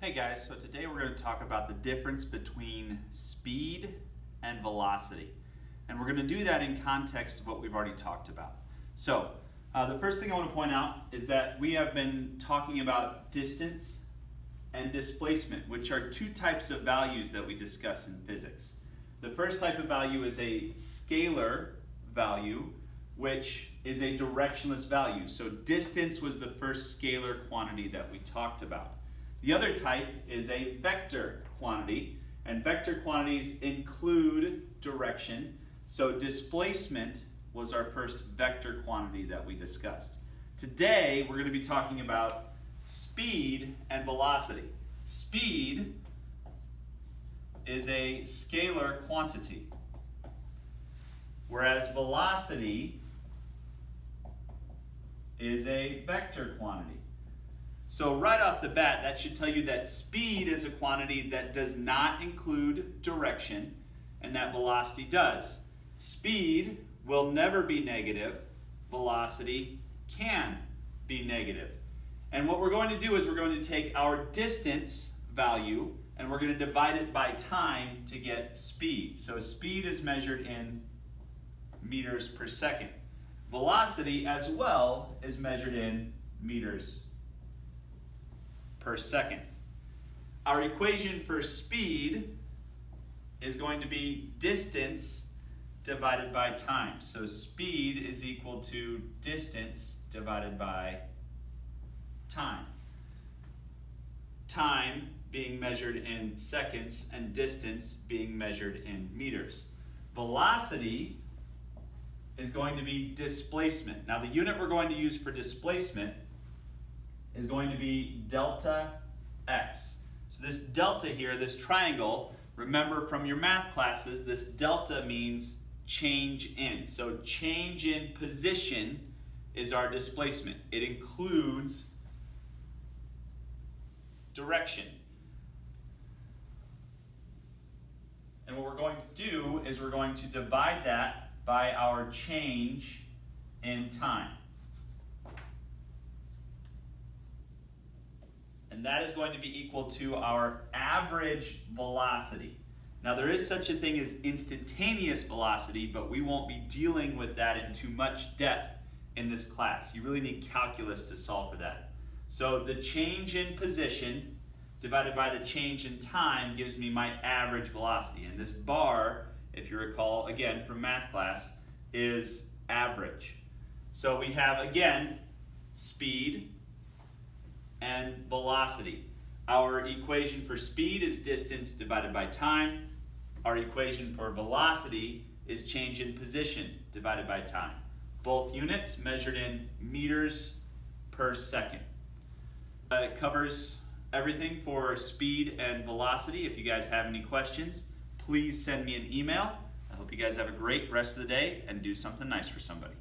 Hey guys, so today we're going to talk about the difference between speed and velocity. And we're going to do that in context of what we've already talked about. So, the first thing I want to point out is that we have been talking about distance and displacement, which are two types of values that we discuss in physics. The first type of value is a scalar value, which is a directionless value. So distance was the first scalar quantity that we talked about. The other type is a vector quantity, and vector quantities include direction. So displacement was our first vector quantity that we discussed. Today, we're going to be talking about speed and velocity. Speed is a scalar quantity, whereas velocity is a vector quantity. So right off the bat, that should tell you that speed is a quantity that does not include direction, and that velocity does. Speed will never be negative. Velocity can be negative. And what we're going to do is we're going to take our distance value and we're going to divide it by time to get speed. So speed is measured in meters per second. Velocity as well is measured in meters per second. Our equation for speed is going to be distance divided by time. So speed is equal to distance divided by time. Time being measured in seconds and distance being measured in meters. Velocity is going to be displacement. Now the unit we're going to use for displacement is going to be delta x. So this delta here, this triangle, remember from your math classes, this delta means change in. So change in position is our displacement. It includes direction. And what we're going to do is we're going to divide that by our change in time. And that is going to be equal to our average velocity. Now there is such a thing as instantaneous velocity, but we won't be dealing with that in too much depth in this class. You really need calculus to solve for that. So the change in position divided by the change in time gives me my average velocity. And this bar, if you recall, again from math class, is average. So we have, again, speed and velocity. Our equation for speed is distance divided by time. Our equation for velocity is change in position divided by time. Both units measured in meters per second. It covers everything for speed and velocity. If you guys have any questions, please send me an email. I hope you guys have a great rest of the day and do something nice for somebody.